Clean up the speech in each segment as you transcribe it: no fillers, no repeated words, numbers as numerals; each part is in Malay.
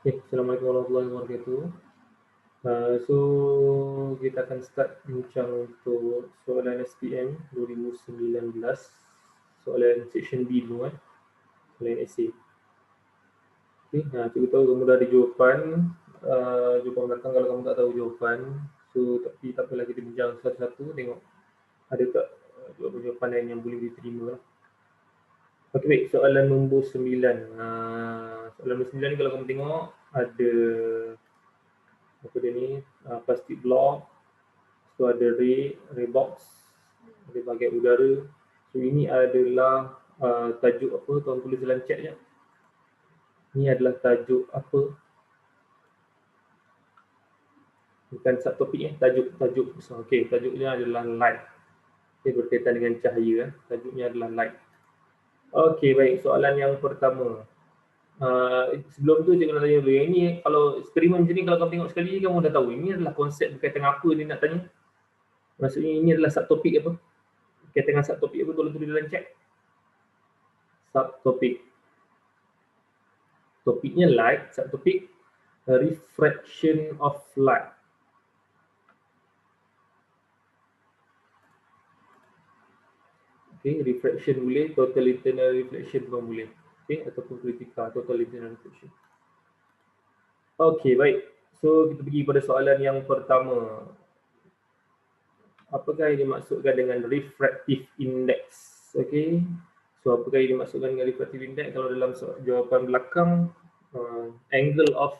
Okay, Assalamualaikum warahmatullahi wabarakatuh. So kita akan start bincang untuk soalan SPM 2019, soalan section B dulu soalan essay. Okay, cikgu tahu kamu dah ada jawapan, jawapan belakang kalau kamu tak tahu jawapan. So tapi tak apalah, kita bincang satu-satu, tengok ada tak jawapan-jawapan lain yang boleh diterima lah. Okay, baik, soalan nombor 9. Soalan nombor 9 ni kalau kamu tengok ada apa dia ni, plastik blok. So ada ray box, ada bahagian udara. So ini adalah tajuk apa, tuan tulis dalam chat je. Ini adalah tajuk apa? Bukan subtopik tajuk besar. Okey, tajuknya adalah light. Okay, berkaitan dengan cahaya. Tajuknya adalah light. Okey, baik, soalan yang pertama. Sebelum tu cikgu nak tanya dulu. Yang ini kalau eksperimen macam ni, kalau kamu tengok sekali, kamu dah tahu ini adalah konsep berkaitan apa dia nak tanya. Maksudnya ini adalah subtopik apa? Berkaitan dengan subtopik apa, tolong tulis dalam chat. Subtopik. Topiknya light, subtopik refraction of light. Okay, refraction boleh, total internal reflection pun boleh. Okay, ataupun kritika, total internal reflection. Okay, baik. So kita pergi pada soalan yang pertama. Apakah yang dimaksudkan dengan refractive index? Okay. So apakah yang dimaksudkan dengan refractive index? Kalau dalam jawapan belakang, angle of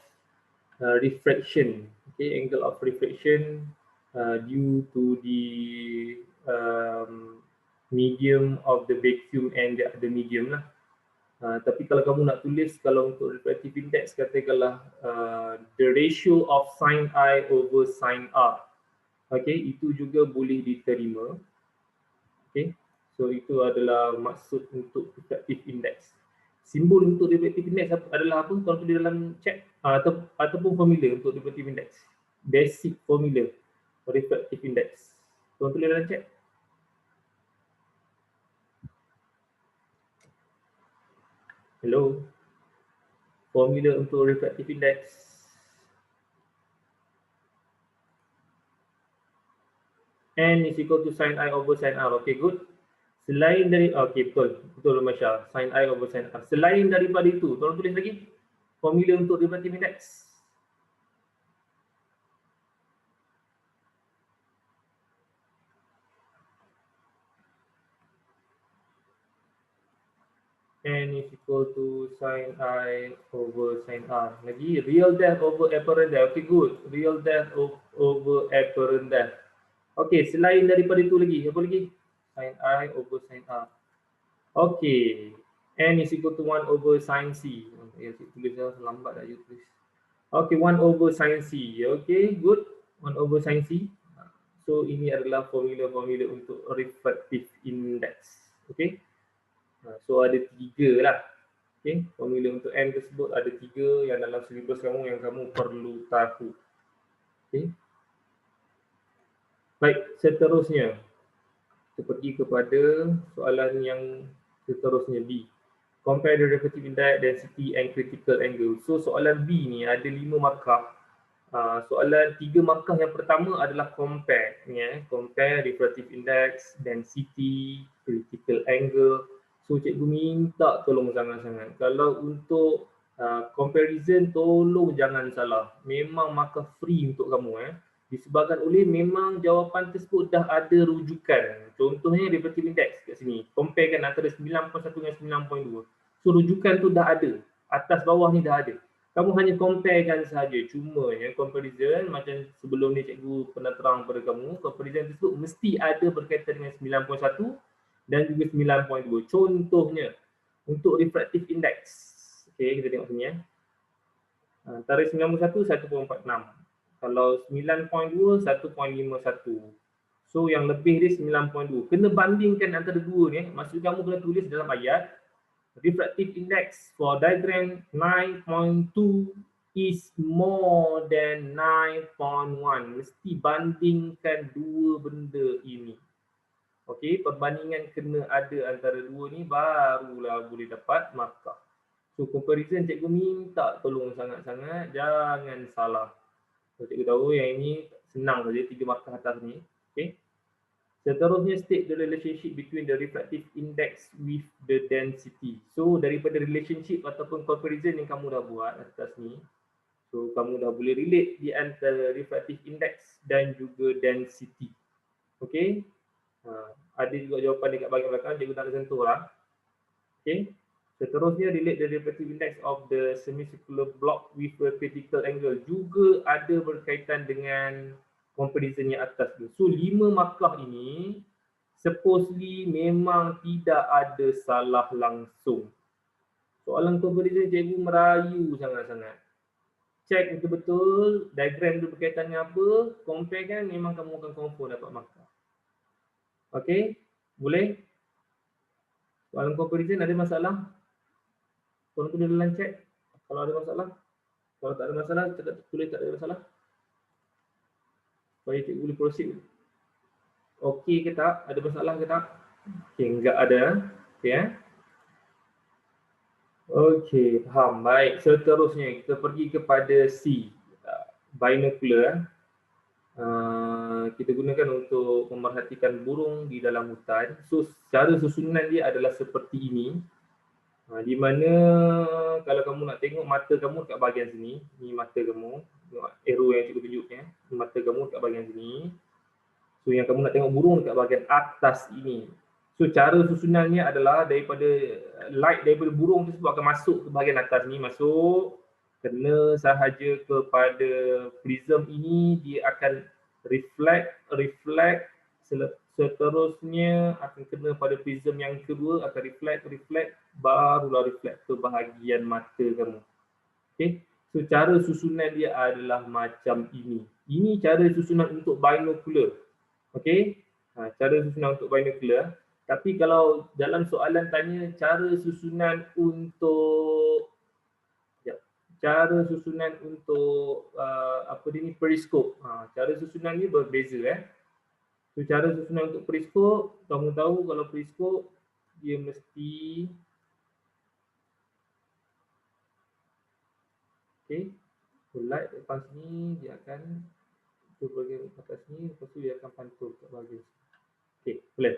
refraction. Okay, angle of refraction due to the medium of the vacuum and the other medium lah. Tapi kalau kamu nak tulis, kalau untuk refractive index, katakanlah the ratio of sin I over sin R. Okay, itu juga boleh diterima. Okay, so itu adalah maksud untuk refractive index. Simbol untuk refractive index adalah apa? Tuan tulis dalam chat, ataupun formula untuk refractive index. Basic formula refractive index. Tuan tulis dalam chat. Hello. Formula untuk refractive index. N is equal to sin I over sin R. Okay, good. Selain dari, okay, betul Masya. Sin I over sin R. Selain daripada itu, tolong tulis lagi formula untuk refractive index. N is equal to sin I over sin R. Lagi, real depth over apparent depth. Okay, good. Real depth over apparent depth. Okay, selain daripada itu lagi, apa lagi? Sin I over sin R. Okay, N is equal to 1 over sin C. Ya, tulis lambat dah you tulis. Okay, 1 over sin C. Okay, good. 1 over sin C. So, ini adalah formula-formula untuk refractive index. Okay. So ada 3 lah. Okay, formula untuk N tersebut ada 3 yang dalam silibus kamu yang kamu perlu tahu. Okay. Baik, seterusnya kita pergi kepada soalan yang seterusnya B. Compare the refractive index, density and critical angle. So soalan B ni ada 5 markah. Soalan 3 markah yang pertama adalah compare. Compare refractive index, density, critical angle. So cikgu minta tolong sangat-sangat. Kalau untuk comparison, tolong jangan salah. Memang markah free untuk kamu. Disebabkan oleh memang jawapan tersebut dah ada rujukan. Contohnya refractive index kat sini. Comparekan antara 9.1 dengan 9.2. So rujukan tu dah ada. Atas bawah ni dah ada. Kamu hanya comparekan sahaja. Cuma comparison macam sebelum ni cikgu pernah terang pada kamu, comparison tersebut mesti ada berkaitan dengan 9.1 dan juga 9.2. Contohnya untuk refractive index. Okay, kita tengok sini Antara 9.1 1.46. Kalau 9.2 1.51. So yang lebih dia 9.2. Kena bandingkan antara dua ni. Maksud kamu kena tulis dalam ayat refractive index for diagram 9.2 is more than 9.1. Mesti bandingkan dua benda ini. Okey, perbandingan kena ada antara dua ni, barulah boleh dapat markah. So comparison cikgu minta tolong sangat-sangat jangan salah. So cikgu tahu yang ini senang saja 3 markah atas ni. Okay. Seterusnya state the relationship between the refractive index with the density. So daripada relationship ataupun comparison yang kamu dah buat atas ni, so kamu dah boleh relate di antara refractive index dan juga density. Okay. Ada juga jawapan dekat bahagian belakang, cikgu tak ada sentuh lah. Okay. Seterusnya relate the refractive index of the semicircular block with a critical angle. Juga ada berkaitan dengan comparison yang atas tu. So 5 markah ini supposedly memang tidak ada salah langsung. Soalan comparison cikgu merayu sangat-sangat. Check betul-betul diagram tu berkaitan dengan apa, compare kan memang kamu akan confirm dapat markah. Okay, boleh? Soalan comparison ada masalah? Korang tulis dalam chat kalau ada masalah. Kalau tak ada masalah, tulis tak ada masalah. Supaya cikgu boleh proceed. Okey ke tak? Ada masalah ke tak? Okey, enggak ada. Okey Okey, faham. Baik, seterusnya kita pergi kepada C. Binocular. Kita gunakan untuk memerhatikan burung di dalam hutan. So, cara susunan dia adalah seperti ini. Di mana kalau kamu nak tengok mata kamu dekat bahagian sini, ni mata kamu, tengok arrow yang cikgu tunjukkan, mata kamu dekat bahagian sini. So yang kamu nak tengok burung dekat bahagian atas ini. So cara susunannya adalah daripada light daripada burung tersebut akan masuk ke bahagian atas ni, masuk kena sahaja kepada prism ini, dia akan reflect seterusnya akan kena pada prism yang kedua, akan reflect, barulah reflect ke bahagian mata kamu. Okay, so cara susunan dia adalah macam ini. Ini cara susunan untuk binocular. Okay, cara susunan untuk binocular. Tapi kalau dalam soalan tanya cara susunan untuk apa dia ni, periskop. Cara susunan ni berbeza So cara susunan untuk periskop, kamu tahu kalau periskop dia mesti light lepas ni dia akan tu bahagian atas ni, lepas tu dia akan pantul ke bahagian sini. Boleh.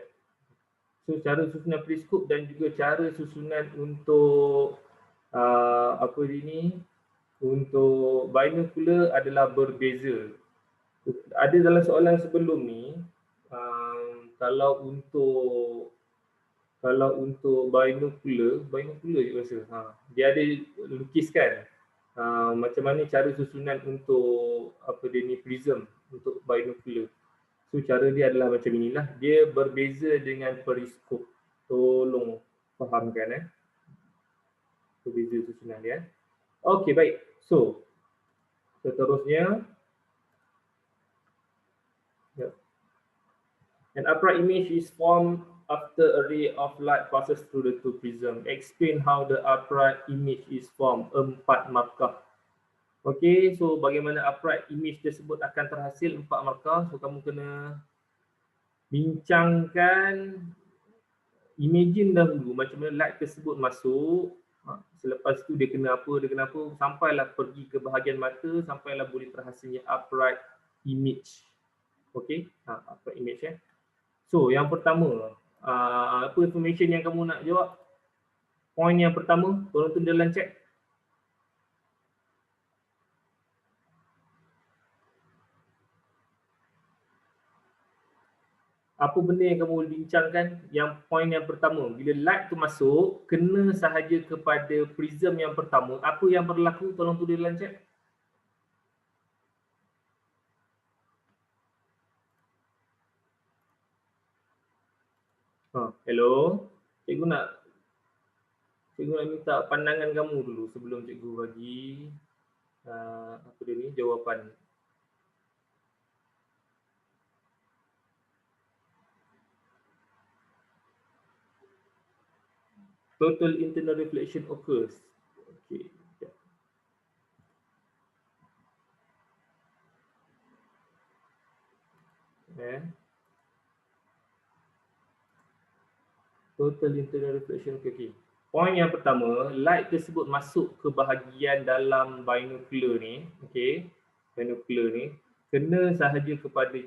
So cara susunan periskop dan juga cara susunan untuk apa ini, untuk binocular adalah berbeza. Ada dalam soalan sebelum ni, kalau untuk binocular je rasa, dia ada lukiskan macam mana cara susunan untuk apa dia ni, prism untuk binocular. So cara dia adalah macam inilah, dia berbeza dengan periskop. Tolong fahamkan berbeza susunan dia. Okey, baik. So seterusnya, an upright image is formed after a ray of light passes through the two prism. Explain how the upright image is formed. 4 markah. Okey, so bagaimana upright image tersebut akan terhasil 4 markah. So kamu kena bincangkan, imagine dahulu macam mana light tersebut masuk. Selepas tu dia kena apa, sampailah pergi ke bahagian mata, sampailah boleh terhasilnya upright image. Okey, upright image So yang pertama, apa information yang kamu nak jawab? Point yang pertama, tolong tulis dalam chat. Apa benda yang kamu boleh bincangkan? Yang point yang pertama, bila light tu masuk, kena sahaja kepada prism yang pertama. Apa yang berlaku? Tolong tulis dalam chat. Hello. Cikgu nak minta pandangan kamu dulu sebelum cikgu bagi apa dia ni, jawapan. Total internal reflection occurs. Okay. Total internal reflection, okay. Poin yang pertama, light tersebut masuk ke bahagian dalam binocular ni, okey, binocular ni kena sahaja kepada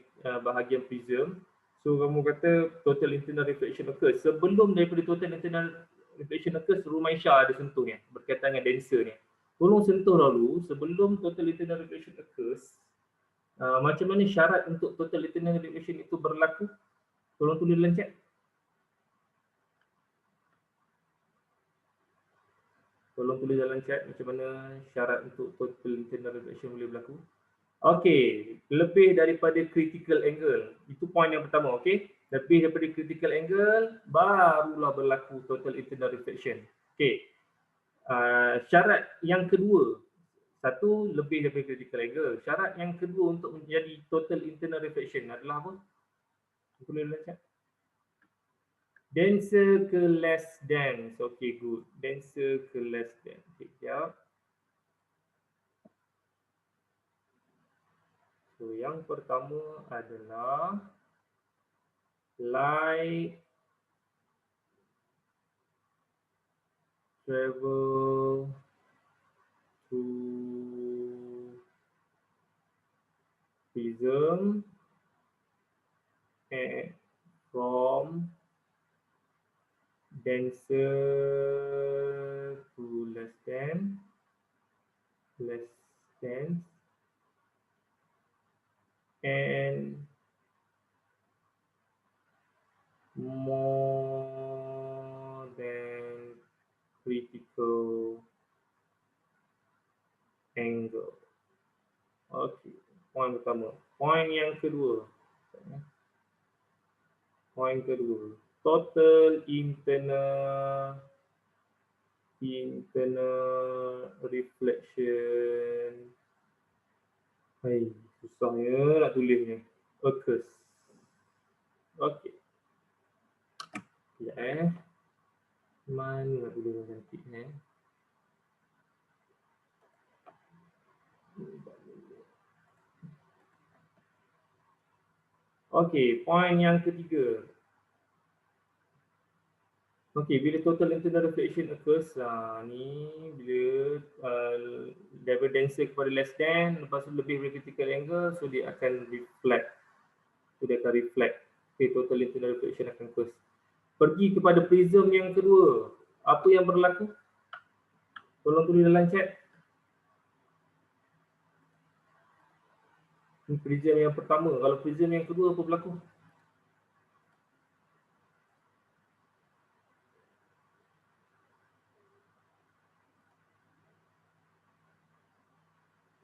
bahagian prism. So kamu kata total internal reflection occurs. Sebelum daripada total internal reflection occurs, Rumaisha ada sentuh ni berkaitan dengan denser ni. Tolong sentuh dulu sebelum total internal reflection occurs. Macam mana syarat untuk total internal reflection itu berlaku? Tolong tulis dalam chat. Tolong tulis dalam chat macam mana syarat untuk total internal reflection boleh berlaku. Okey, lebih daripada critical angle. Itu poin yang pertama, okey. Lebih daripada critical angle, barulah berlaku total internal reflection. Okey. Syarat yang kedua, satu lebih daripada critical angle. Syarat yang kedua untuk menjadi total internal reflection adalah apa? Tulis dalam chat. Denser ke less dense. Okay, good. Denser ke less dense. Okay, sekejap. So, yang pertama adalah light travel to prism and from denser to less dense and more than critical angle. Okey, poin pertama. Poin yang kedua. Total internal reflection. Hai, susahnya nak tulisnya. Occurs. Okey. Ya. Mana nak tulis yang cantik Okey, poin yang ketiga. Okey, bila total internal reflection occurs, ni bila level denser kepada less than, lepas tu lebih dari critical angle, so dia akan reflect. Okay, total internal reflection akan occurs. Pergi kepada prism yang kedua, apa yang berlaku? Tolong tulis dalam chat. Ini prism yang pertama. Kalau prism yang kedua, apa berlaku?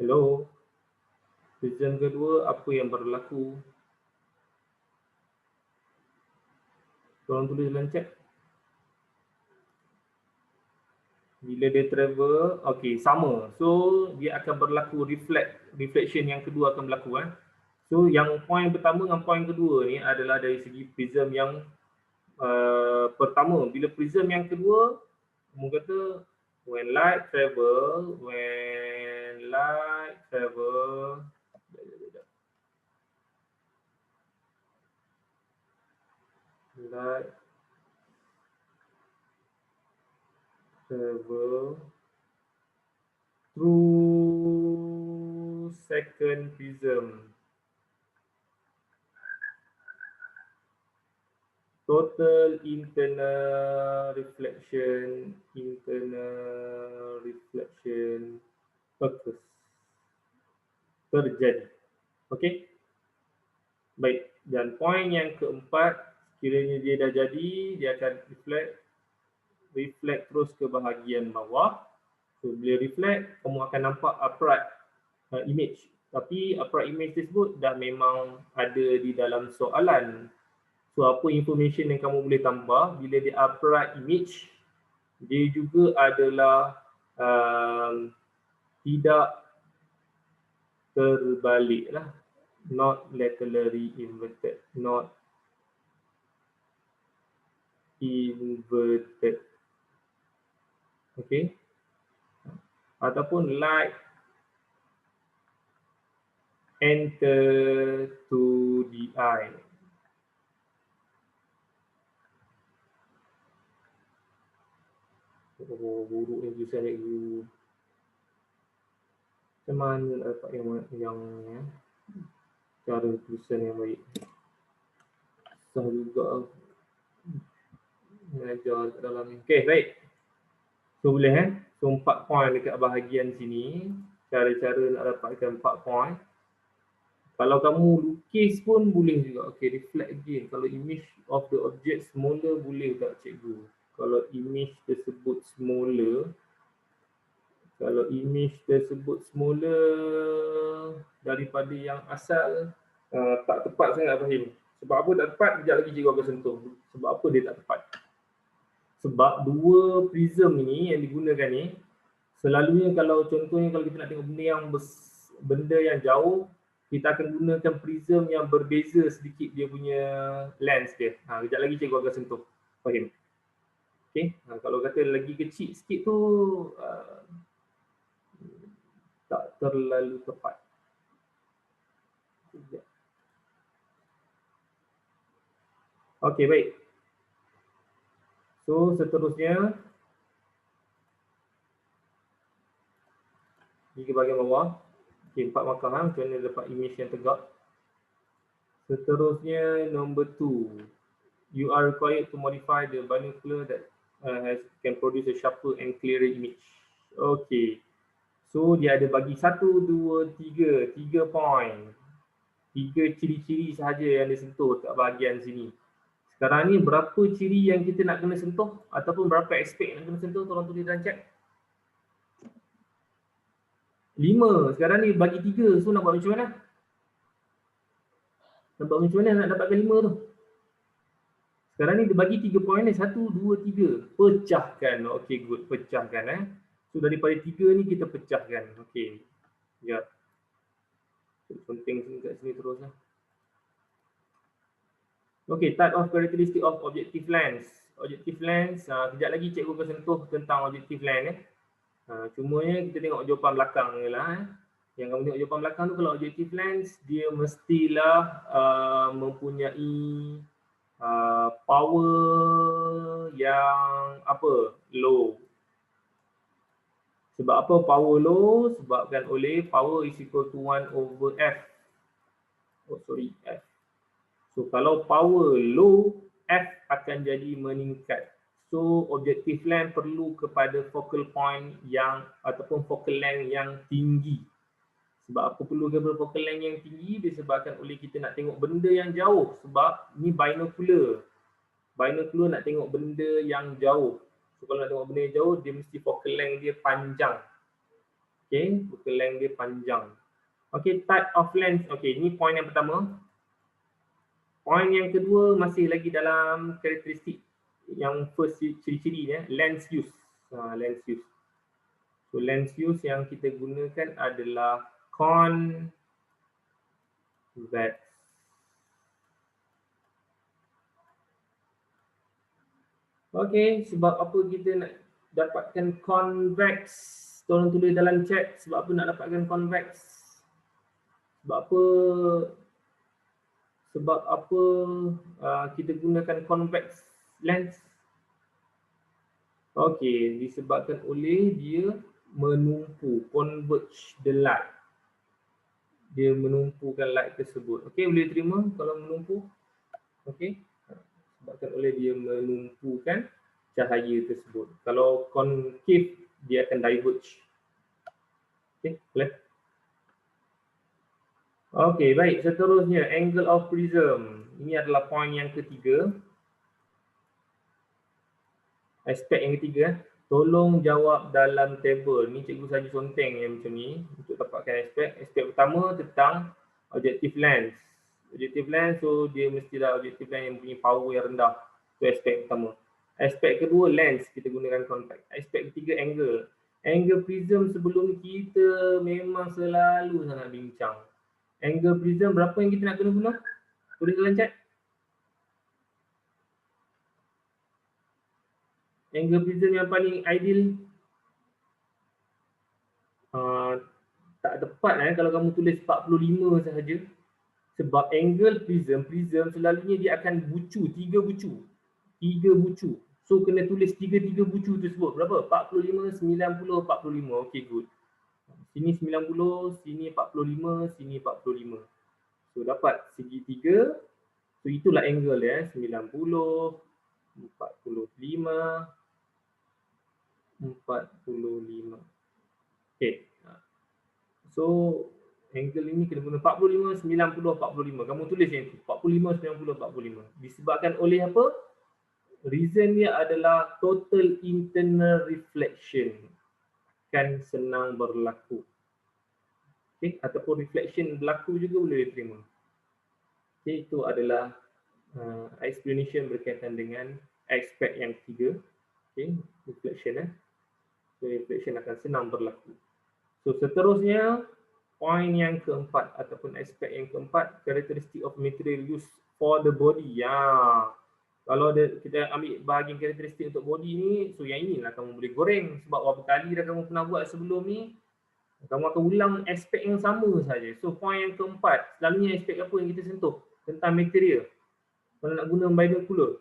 Hello. Prism kedua, apa yang berlaku? Tolong tulis dalam chat. Bila dia travel, okey, sama. So, dia akan berlaku reflection yang kedua akan berlaku. So, yang poin pertama dengan poin kedua ni adalah dari segi prism yang pertama. Bila prism yang kedua, kamu kata when light travel light travel through second prism, total internal reflection occurs, terjadi. Okey. Baik, dan poin yang keempat, sekiranya dia dah jadi, dia akan reflect terus ke bahagian bawah. So, bila reflect, kamu akan nampak upright image. Tapi upright image tersebut dah memang ada di dalam soalan. So, apa information yang kamu boleh tambah bila dia upright image, dia juga adalah tidak terbalik lah. Not laterally inverted. Okay. Ataupun light enter to the eye. Oh, buruk ni tulisan cikgu. Macam mana nak dapat yang cara tulisan yang baik? Susah juga mengajar kat dalam ni. Okay, baik. So boleh So 4 point dekat bahagian sini. Cara-cara nak dapatkan 4 point. Kalau kamu lukis pun boleh juga. Okay, reflect again. Kalau image of the object semula boleh tak cikgu? Kalau image tersebut semula, daripada yang asal tak tepat sangat Fahim. Sebab apa tak tepat? Sekejap lagi cikgu akan sentuh. Sebab apa dia tak tepat? Sebab dua prism ni yang digunakan ni, selalunya kalau contohnya kalau kita nak tengok benda yang jauh, kita akan gunakan prism yang berbeza sedikit dia punya lens dia. Kejap lagi cikgu akan sentuh. Fahim? Okay. Kalau kata lagi kecil sikit tu tak terlalu tepat. Okay, baik. So seterusnya di bahagian bawah. Okay, 4 markah macam mana dapat image yang tegak. Seterusnya number 2. You are required to modify the binocular that can produce a sharper and clearer image. Okay. So dia ada bagi 1, 2, 3 point. 3 ciri-ciri sahaja yang disentuh kat bahagian sini. Sekarang ni berapa ciri yang kita nak kena sentuh ataupun berapa aspek yang kena sentuh, tolong tulis dalam chat. 5. Sekarang ni bagi 3. So nak buat macam mana? Nak buat macam mana nak dapatkan 5 tu? Sekarang ni dia bagi 3 point ni. 1, 2, 3. Pecahkan. Okay, good. Pecahkan. So daripada 3 ni kita pecahkan. Okay. Ya. Penting sini kat sini terus lah. Okay, type of characteristic of objective lens. Objective lens, kejap lagi cikgu akan sentuh tentang objective lens. Cumanya kita tengok jawapan belakang je lah. Yang kamu tengok jawapan belakang tu, kalau objective lens, dia mestilah mempunyai power yang low. Sebab apa power low? Sebabkan oleh power is equal to 1 over F. F. So kalau power low, F akan jadi meningkat. So objective length perlu kepada focal point yang ataupun focal length yang tinggi. Sebab apa perlu kepada focal length yang tinggi? Disebabkan oleh kita nak tengok benda yang jauh. Sebab ni binocular. Binocular nak tengok benda yang jauh. So kalau nak tengok benda yang jauh, dia mesti focal length dia panjang. Okay, focal length dia panjang. Okay, type of lens. Okay, ni point yang pertama. Point yang kedua masih lagi dalam karakteristik yang first ciri-cirinya, lens use. Lens use. So lens use yang kita gunakan adalah convex. Okay, sebab apa kita nak dapatkan convex? Tolong tulis dalam chat sebab apa nak dapatkan convex. Sebab apa kita gunakan convex lens? Okay, disebabkan oleh dia menumpu, converge the light. Dia menumpukan light tersebut. Okay, boleh terima kalau menumpu? Okay, sebabkan oleh dia menumpukan cahaya tersebut. Kalau concave, dia akan diverge. Okay, boleh? Okay, baik. Seterusnya, angle of prism. Ini adalah point yang ketiga. Aspek yang ketiga. Tolong jawab dalam table. Ni cikgu saja sonteng yang macam ni untuk dapatkan aspek. Aspek pertama tentang objective lens. Objective lens, so dia mestilah objective lens yang punya power yang rendah. Itu aspek pertama. Aspek kedua, lens. Kita gunakan contact. Aspek ketiga, angle. Angle prism sebelum kita memang selalu sangat bincang. Angle prism berapa yang kita nak kena guna? Tulis dalam chat. Angle prism yang paling ideal tak tepat kalau kamu tulis 45 sahaja. Sebab angle prism selalunya dia akan bucu, 3 bucu. So So kena tulis 3 bucu tersebut. Berapa? 45, 90, 45. Okay, good. Sini 90, sini 45, sini 45. So dapat segitiga. So itulah angle ya, 90, 45, 45. Okay. So angle ini kena guna 45, 90, 45. Kamu tulis yang itu. 45, 90, 45. Disebabkan oleh apa? Reason dia adalah total internal reflection kan senang berlaku. Okay. Ataupun reflection berlaku juga boleh diterima. Okay. Itu adalah explanation berkaitan dengan aspek yang ketiga. Okay. Reflection. So reflection akan senang berlaku. So seterusnya, point yang keempat ataupun aspek yang keempat, characteristic of material used for the body. Ya, kalau kita ambil bahagian karakteristik untuk body ni, so yang inilah kamu boleh goreng sebab berapa kali dah kamu pernah buat sebelum ni, kamu akan ulang aspek yang sama saja. So point yang keempat, selalunya aspek apa yang kita sentuh tentang material. Kalau nak guna binocular,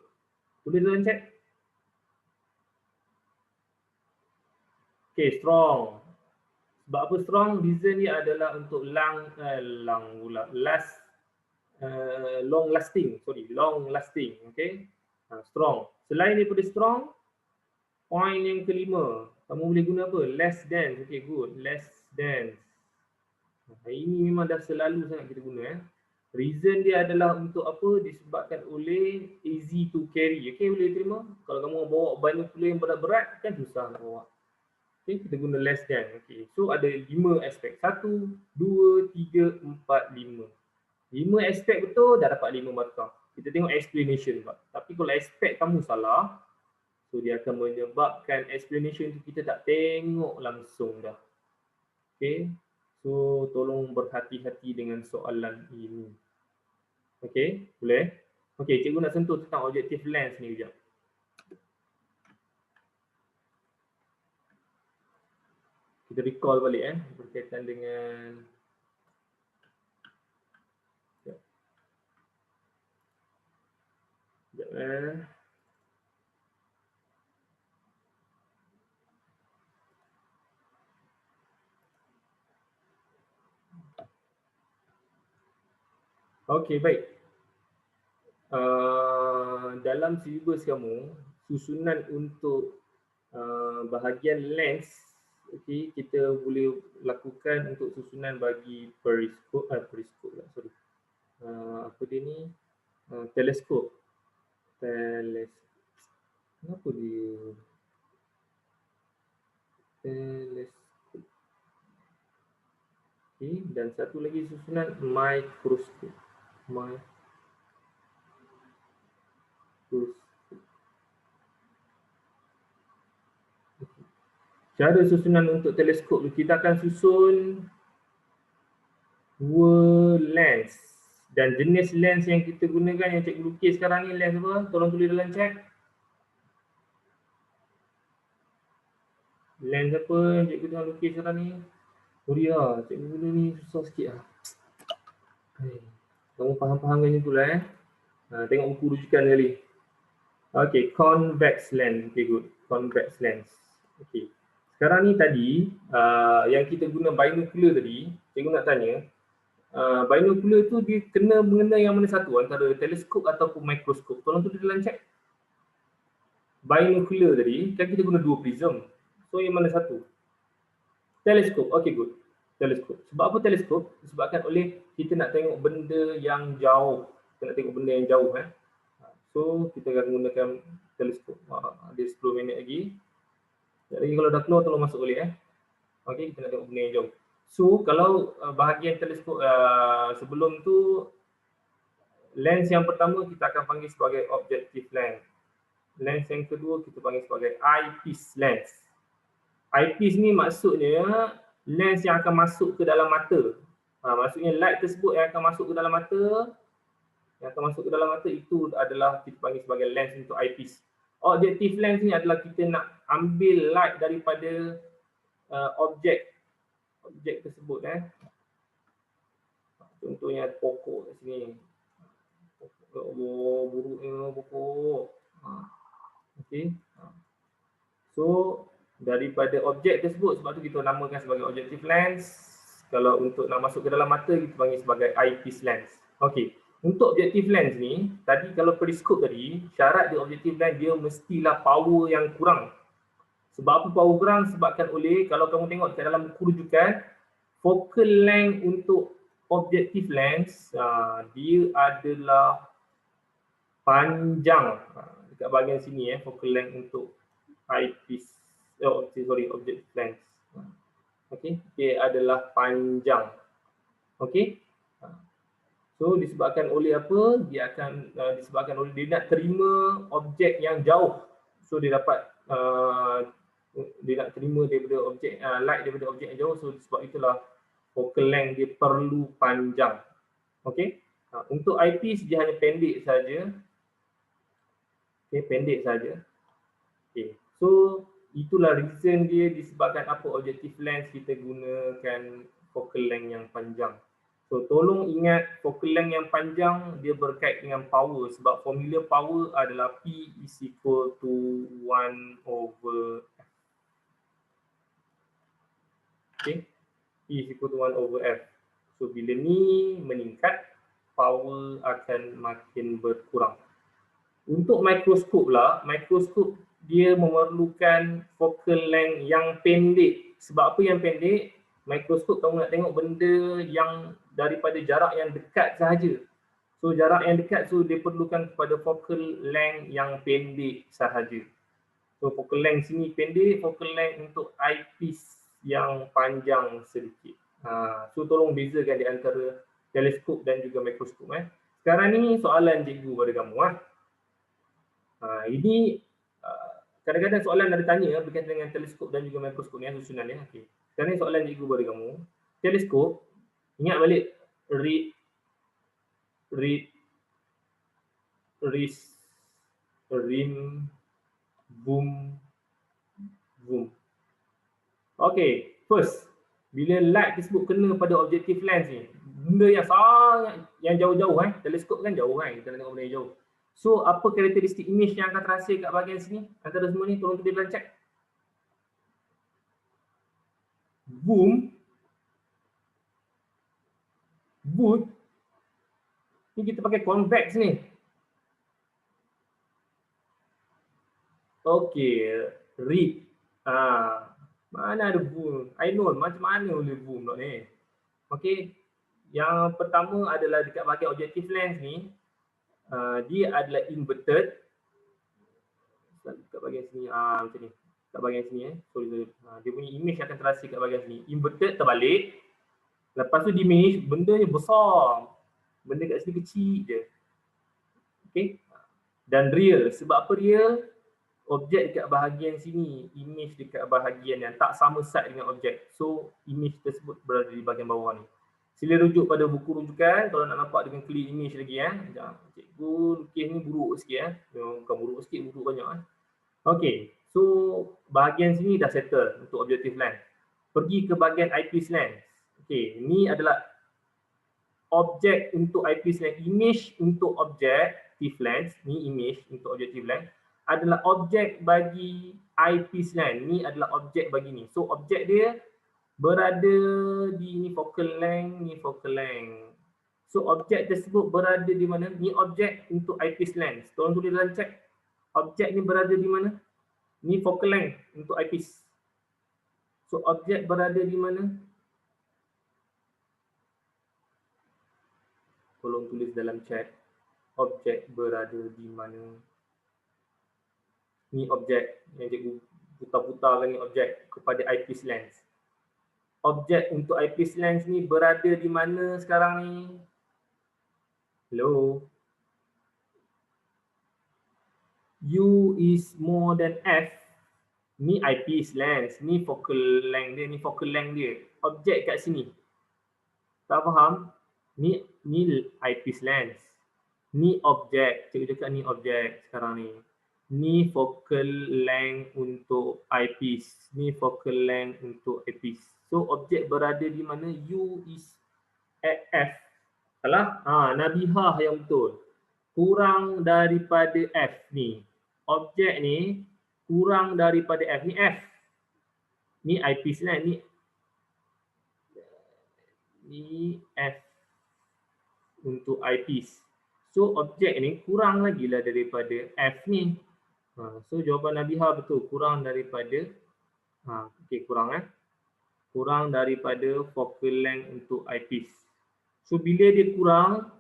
boleh dalam chat. Okay, strong. Sebab apa strong? Reason dia adalah untuk long lasting, okay. Strong. Selain daripada strong, point yang kelima, kamu boleh guna apa? Less dense. Okay, good. Less dense. Ini memang dah selalu sangat kita guna. Reason dia adalah untuk apa? Disebabkan oleh easy to carry. Okay, boleh terima? Kalau kamu bawa binocular yang berat-berat, kan susah nak bawa. Okay, kita guna less than. Okay, so ada 5 aspek. 1, 2, 3, 4, 5. 5 aspek betul, dah dapat 5 markah. Kita tengok explanation pula. Tapi kalau aspek kamu salah, so dia akan menyebabkan explanation tu kita tak tengok langsung dah. Okay, so tolong berhati-hati dengan soalan ini. Okay, boleh? Okay, cikgu nak sentuh tentang objective lens ni sekejap. Kita recall balik berkaitan dengan Okey, baik. Dalam silibus kamu, susunan untuk bahagian lens, okey, kita boleh lakukan untuk susunan bagi periskop, apa dia ni? Teleskop. Kenapa dia? Teleskop. Okay, dan satu lagi susunan mikroskop. Cara susunan untuk teleskop kita akan susun 2 lens, dan jenis lens yang kita gunakan yang cikgu lukis sekarang ni lens apa? Tolong tulis dalam chat. Lens apa yang cikgu tengah lukis sekarang ni? Korea, cikgu guna ni susah sikit lah. Kamu faham-faham macam tu lah tengok buku rujukan kali. Okay, convex lens. Okay, good. Convex lens. Okay. Sekarang ni tadi, yang kita guna binocular tadi, cikgu nak tanya, binocular tu dia kena mengena yang mana satu, antara teleskop ataupun mikroskop? Tolong tulis dalam chat. Binocular tadi, kan kita guna 2 prism. So yang mana satu? Teleskop. Okay, good. Teleskop. Sebab apa teleskop? Disebabkan oleh kita nak tengok benda yang jauh. Kita nak tengok benda yang jauh. So kita akan gunakan teleskop. Ada 10 minit lagi. Jadi kalau dah keluar tolong masuk balik. Okay, kita nak tengok benda yang jauh. So kalau bahagian teleskop sebelum tu, lens yang pertama kita akan panggil sebagai objective lens. Lens yang kedua kita panggil sebagai eyepiece lens. Eyepiece ni maksudnya lens yang akan masuk ke dalam mata. Maksudnya light tersebut yang akan masuk ke dalam mata, itu adalah kita panggil sebagai lens untuk eyepiece. Objective lens ni adalah kita nak ambil light daripada objek tersebut. Contohnya pokok kat sini. Buruknya pokok. Okey. So daripada objek tersebut, sebab tu kita namakan sebagai objective lens. Kalau untuk nak masuk ke dalam mata, kita panggil sebagai eyepiece lens. Okey. Untuk objective lens ni, tadi kalau periskop tadi, syarat dia objective lens dia mestilah power yang kurang. Sebab apa power kurang? Sebabkan oleh, kalau kamu tengok dekat dalam buku rujukan, focal length untuk objective lens, dia adalah panjang. Dekat bahagian sini focal length untuk eyepiece, objective lens. Okey, dia adalah panjang. Okey. So disebabkan oleh apa? Dia akan disebabkan oleh dia nak terima objek yang jauh. So dia dapat dia nak terima daripada objek light daripada objek yang jauh. So sebab itulah focal length dia perlu panjang. Okey. Untuk eyepiece dia hanya pendek saja. Okey, pendek saja. Okey. So itulah reason dia disebabkan apa objective lens kita gunakan focal length yang panjang. So tolong ingat focal length yang panjang dia berkait dengan power, sebab formula power adalah P is equal to 1 over F. Okay, P is equal to 1 over F. So bila ni meningkat, power akan makin berkurang. Untuk mikroskop lah, mikroskop dia memerlukan focal length yang pendek. Sebab apa yang pendek? Mikroskop kamu nak tengok benda yang daripada jarak yang dekat sahaja. So jarak yang dekat, so dia perlukan kepada focal length yang pendek sahaja. So focal length sini pendek, focal length untuk eyepiece yang panjang sedikit. So tolong bezakan di antara teleskop dan juga mikroskop. Sekarang ni soalan cikgu pada kamu. Ini kadang-kadang soalan ada tanya berkaitan dengan teleskop dan juga mikroskop ni susunan ya. Okey. Sekarang ni soalan cikgu pada kamu. Teleskop, ingat balik rim, boom. Okey, first, bila light tersebut kena pada objective lens ni, benda yang sangat yang jauh-jauh teleskop kan jauh kita nak tengok benda yang jauh. So apa karakteristik image yang akan terhasil kat bahagian sini? Antara semua ni tolong tulis dalam chat. Boom. Ni kita pakai convex ni. Okey, read. Mana ada boom? I know macam mana boleh boom tak ni? Okey. Yang pertama adalah dekat bahagian objective lens ni, dia adalah inverted. Dekat bahagian sini, macam ni. Dekat bahagian sini sorry. Dia punya image akan terhasil kat bahagian sini. Inverted terbalik. Lepas tu diminish, bendanya besar. Benda kat sini kecil je. Okey. Dan real. Sebab apa real? Objek dekat bahagian sini, image dekat bahagian yang tak sama side dengan objek. So image tersebut berada di bahagian bawah ni. Sila rujuk pada buku rujukan kalau nak nampak dengan clear image lagi Cikgu lukis ni buruk sikit bukan buruk sikit, buruk banyak Okey, so bahagian sini dah settle untuk objective lens. Pergi ke bahagian eyepiece lens. Okey, ni adalah objek untuk eyepiece lens, image untuk objective lens. Ni image untuk objective lens adalah objek bagi eyepiece lens. Ni adalah objek bagi ni. So objek dia berada di ni focal length, So objek tersebut berada di mana? Ni objek untuk eyepiece lens. Tolong tulis dalam chat. Objek ni berada di mana? Ni focal length untuk eyepiece. So objek berada di mana? Tolong tulis dalam chat. Objek berada di mana? Ni objek yang cikgu putar-putarkan, ni objek kepada eyepiece lens. Objek untuk eyepiece lens ni berada di mana sekarang ni? Hello? U is more than F. Ni eyepiece lens, ni focal length dia, ni focal length dia. Objek kat sini. Tak faham? Ni eyepiece lens. Ni objek, cikgu cakap ni objek sekarang ni. Ni focal length untuk eyepiece. Ni focal length untuk eyepiece. So objek berada di mana? U is at F. Salah? Nabihah yang betul. Kurang daripada F ni. objek ni kurang daripada F. Ni F. Ni eyepiece lah. Ni F untuk eyepiece. So objek ni kurang lagi lah daripada F ni. So jawapan Nabiha betul, kurang daripada kurang daripada focal length untuk eyepiece. So bila dia kurang,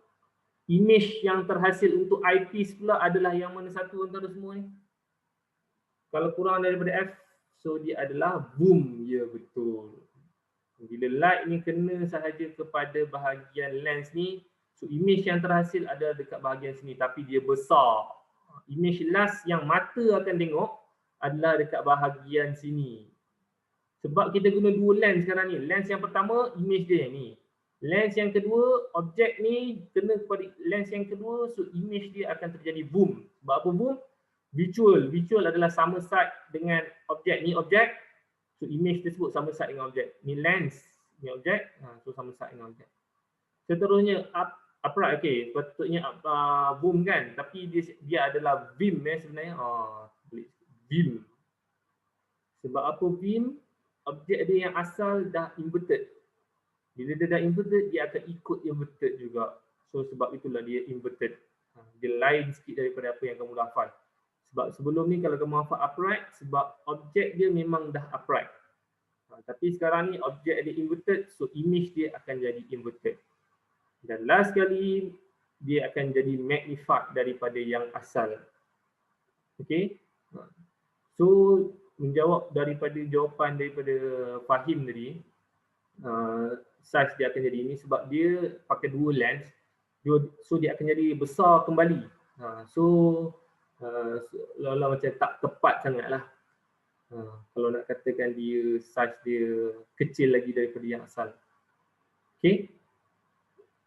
image yang terhasil untuk eyepiece pula adalah yang mana satu antara semua ni? Kalau kurang daripada F, so dia adalah boom. Ya, betul. Bila light ni kena sahaja kepada bahagian lens ni, so image yang terhasil ada dekat bahagian sini tapi dia besar. Image last yang mata akan tengok adalah dekat bahagian sini. Sebab kita guna dua lens sekarang ni. Lens yang pertama, image dia ni. Lens yang kedua, objek ni kena kepada lens yang kedua, so image dia akan terjadi boom. Sebab apa boom? Visual. Visual adalah sama side dengan objek. Ni objek, so image tersebut sama side dengan objek. Ni lens, ni objek, so sama side dengan objek. Seterusnya upright, okay, patutnya boom kan, tapi dia adalah beam sebenarnya. Beam. Sebab apa beam? Objek dia yang asal dah inverted. Bila dia dah inverted, dia akan ikut inverted juga. So sebab itulah dia inverted. Dia lain sikit daripada apa yang kamu hafal. Sebab sebelum ni kalau kamu hafal upright, sebab objek dia memang dah upright. Tapi sekarang ni objek dia inverted, so image dia akan jadi inverted. Dan last kali, dia akan jadi magnified daripada yang asal. Okay. So menjawab daripada jawapan daripada Fahim tadi, size dia akan jadi ini sebab dia pakai dua lens, so dia akan jadi besar kembali. Seolah-olah macam tak tepat sangat lah. Kalau nak katakan dia size dia kecil lagi daripada yang asal. Okay,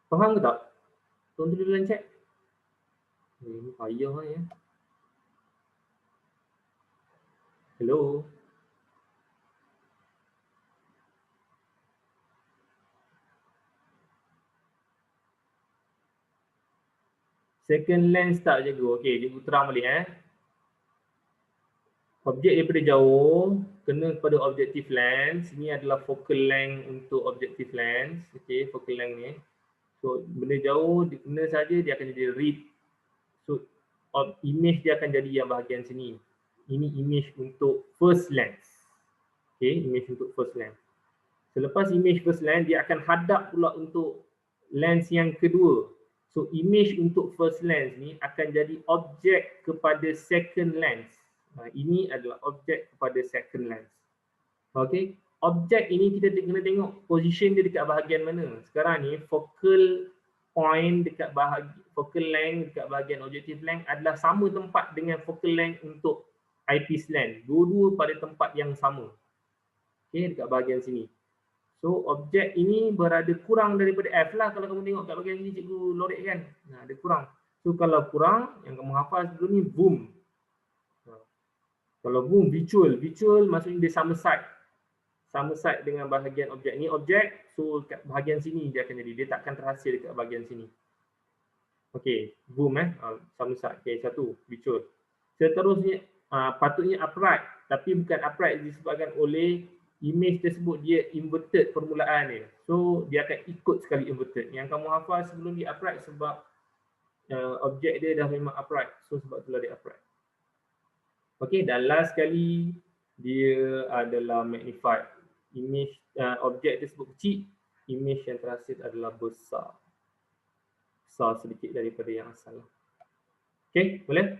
faham ke tak? Tuan tulis dalam chat. Ini payah ya. Hello. Second lens tak jaga. Okey, cikgu terang balik Objek daripada jauh kena kepada objective lens. Ini adalah focal length untuk objective lens. Okey, focal length ni. So benda jauh dia kena saja dia akan jadi read. So image dia akan jadi yang bahagian sini. Ini image untuk first lens. Okey, image untuk first lens. Selepas image first lens, dia akan hadap pula untuk lens yang kedua. So image untuk first lens ni akan jadi objek kepada second lens. Ini adalah objek kepada second lens. Okey, objek ini kita kena tengok position dia dekat bahagian mana. Sekarang ni focal point dekat focal length dekat bahagian objective length adalah sama tempat dengan focal length untuk eyepiece lens. Dua-dua pada tempat yang sama. Okey, dekat bahagian sini. So objek ini berada kurang daripada F lah. Kalau kamu tengok kat bahagian sini cikgu lorek kan. Dia kurang. So kalau kurang, yang kamu hafal sebelum ni boom. Kalau boom, visual. Visual maksudnya dia sama side. Sama side dengan bahagian objek. Ni objek, so kat bahagian sini dia akan jadi. Dia takkan terhasil dekat bahagian sini. Okey, boom sama side. Okey, satu, visual. Seterusnya, patutnya upright. Tapi bukan upright disebabkan oleh image tersebut dia inverted permulaan dia. So dia akan ikut sekali inverted. Yang kamu hafal sebelum dia upright sebab objek dia dah memang upright. So sebab itulah dia upright. Okey, dan last kali dia adalah magnified. Image objek tersebut kecil, image yang terhasil adalah besar. Besar sedikit daripada yang asal. Okey, boleh?